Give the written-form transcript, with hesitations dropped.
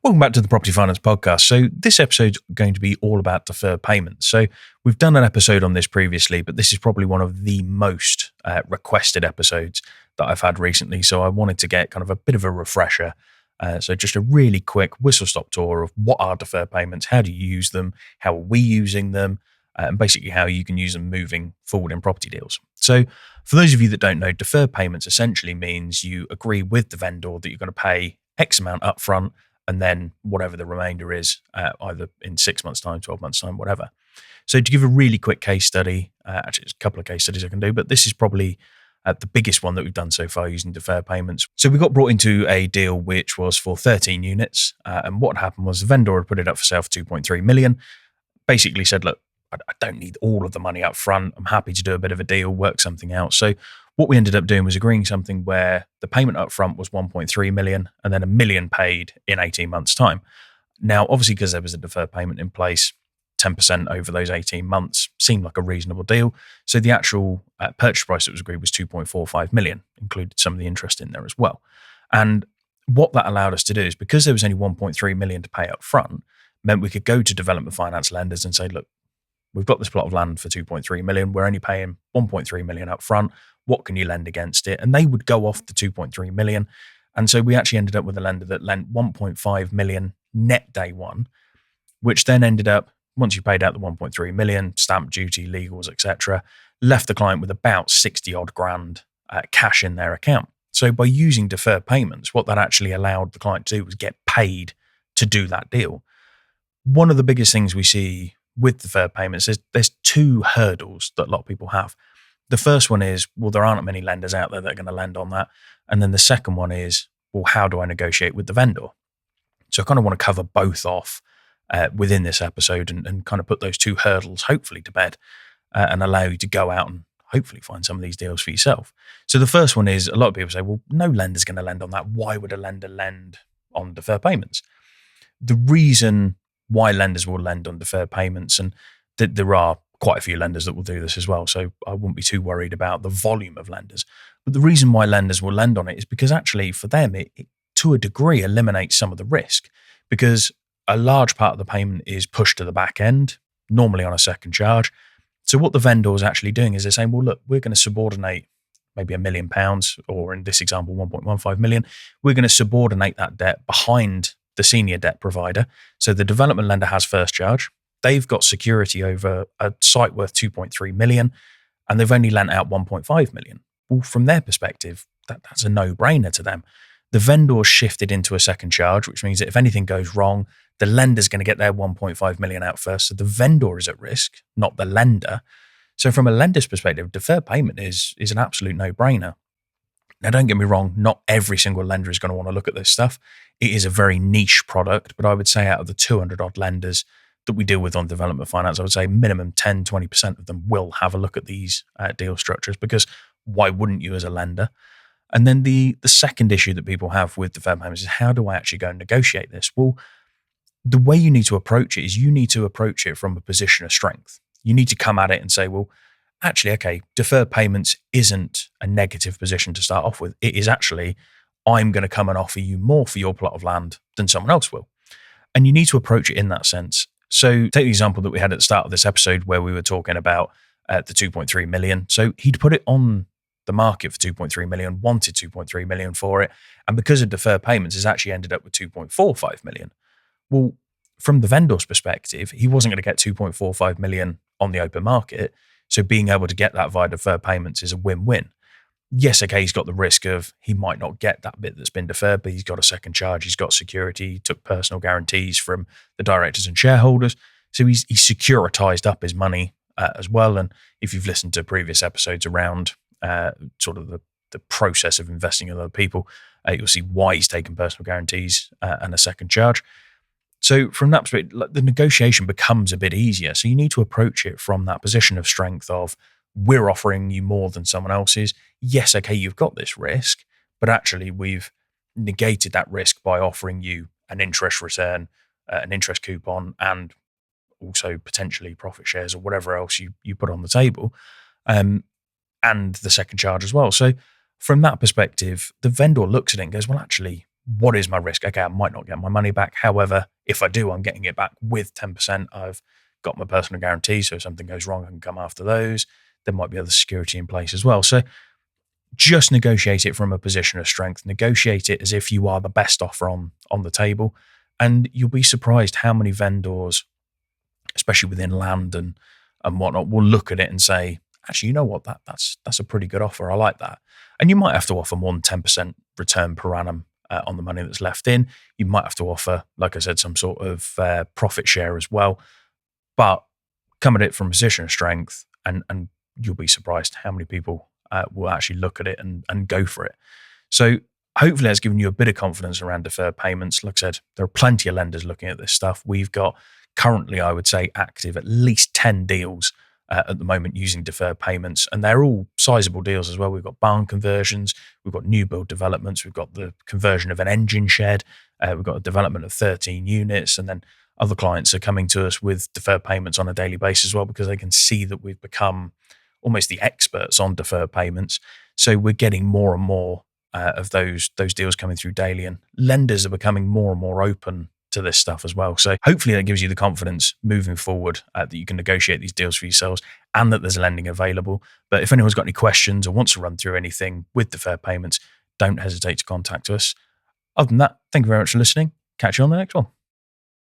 Welcome back to the Property Finance Podcast. So this episode's going to be all about deferred payments. So we've done an episode on this previously, but this is probably one of the most requested episodes that I've had recently. So I wanted to get kind of a bit of a refresher. So just a really quick whistle-stop tour of what are deferred payments, how do you use them, how are we using them, and basically how you can use them moving forward in property deals. So for those of you that don't know, deferred payments essentially means you agree with the vendor that you're going to pay X amount upfront, and then whatever the remainder is, either in 6 months' time, 12 months' time, whatever. So to give a really quick case study, actually there's a couple of case studies I can do, but this is probably the biggest one that we've done so far using deferred payments. So we got brought into a deal which was for 13 units, and what happened was the vendor had put it up for sale for 2.3 million, basically said, look, I don't need all of the money up front. I'm happy to do a bit of a deal, work something out. So what we ended up doing was agreeing something where the payment up front was 1.3 million and then $1 million paid in 18 months' time. Now, obviously, because there was a deferred payment in place, 10% over those 18 months seemed like a reasonable deal. So the actual purchase price that was agreed was 2.45 million, included some of the interest in there as well. And what that allowed us to do is, because there was only 1.3 million to pay up front, meant we could go to development finance lenders and say, look, we've got this plot of land for 2.3 million. We're only paying 1.3 million up front. What can you lend against it? And they would go off the 2.3 million. And so we actually ended up with a lender that lent 1.5 million net day one, which then ended up, once you paid out the 1.3 million, stamp duty, legals, etc., left the client with about 60 odd grand cash in their account. So by using deferred payments, what that actually allowed the client to do was get paid to do that deal. One of the biggest things we see with deferred payments is there's two hurdles that a lot of people have. The first one is, well, there aren't many lenders out there that are going to lend on that. And then the second one is, well, how do I negotiate with the vendor? So I kind of want to cover both off within this episode and kind of put those two hurdles hopefully to bed and allow you to go out and hopefully find some of these deals for yourself. So the first one is, a lot of people say, well, no lender's going to lend on that. Why would a lender lend on deferred payments? The reason why lenders will lend on deferred payments, and there are quite a few lenders that will do this as well, so I wouldn't be too worried about the volume of lenders. But the reason why lenders will lend on it is because actually for them, it to a degree eliminates some of the risk, because a large part of the payment is pushed to the back end, normally on a second charge. So what the vendor is actually doing is they're saying, well, look, we're going to subordinate maybe £1 million, or in this example, 1.15 million. We're going to subordinate that debt behind the senior debt provider. So the development lender has first charge. They've got security over a site worth 2.3 million, and they've only lent out 1.5 million. Well, from their perspective, that's a no-brainer to them. The vendor's shifted into a second charge, which means that if anything goes wrong, the lender's going to get their 1.5 million out first. So the vendor is at risk, not the lender. So from a lender's perspective, deferred payment is an absolute no-brainer. Now, don't get me wrong, not every single lender is going to want to look at this stuff. It is a very niche product, but I would say out of the 200 odd lenders that we deal with on development finance, I would say minimum 10, 20% of them will have a look at these deal structures, because why wouldn't you as a lender? And then the second issue that people have with deferred payments is, how do I actually go and negotiate this? Well, the way you need to approach it is you need to approach it from a position of strength. You need to come at it and say, well, actually, okay, deferred payments isn't a negative position to start off with. It is actually, I'm going to come and offer you more for your plot of land than someone else will. And you need to approach it in that sense. So take the example that we had at the start of this episode where we were talking about the 2.3 million. So he'd put it on the market for 2.3 million, wanted 2.3 million for it. And because of deferred payments, it's actually ended up with 2.45 million. Well, from the vendor's perspective, he wasn't going to get 2.45 million on the open market. So being able to get that via deferred payments is a win-win. Yes, okay, he's got the risk of he might not get that bit that's been deferred, but he's got a second charge, he's got security, he took personal guarantees from the directors and shareholders. So he's securitized up his money as well. And if you've listened to previous episodes around sort of the process of investing in other people, you'll see why he's taken personal guarantees and a second charge. So from that perspective, the negotiation becomes a bit easier. So you need to approach it from that position of strength of, we're offering you more than someone else is. Yes, okay, you've got this risk, but actually we've negated that risk by offering you an interest return, an interest coupon, and also potentially profit shares or whatever else you put on the table, and the second charge as well. So from that perspective, the vendor looks at it and goes, well, actually, what is my risk? Okay, I might not get my money back. However, if I do, I'm getting it back with 10%. I've got my personal guarantee, so if something goes wrong, I can come after those. There might be other security in place as well. So just negotiate it from a position of strength. Negotiate it as if you are the best offer on the table. And you'll be surprised how many vendors, especially within land and whatnot, will look at it and say, actually, you know what, that's a pretty good offer. I like that. And you might have to offer more than 10% return per annum on the money that's left in. You might have to offer, like I said, some sort of profit share as well. But come at it from a position of strength, and you'll be surprised how many people will actually look at it and go for it. So hopefully that's given you a bit of confidence around deferred payments. Like I said, there are plenty of lenders looking at this stuff. We've got currently, I would say, active at least 10 deals at the moment using deferred payments, and they're all sizable deals as well. We've got barn conversions, we've got new build developments, we've got the conversion of an engine shed, we've got a development of 13 units, and then other clients are coming to us with deferred payments on a daily basis as well, because they can see that we've become almost the experts on deferred payments. So we're getting more and more of those deals coming through daily, and lenders are becoming more and more open to this stuff as well. So hopefully that gives you the confidence moving forward that you can negotiate these deals for yourselves and that there's lending available. But if anyone's got any questions or wants to run through anything with deferred payments, don't hesitate to contact us. Other than that, thank you very much for listening. Catch you on the next one.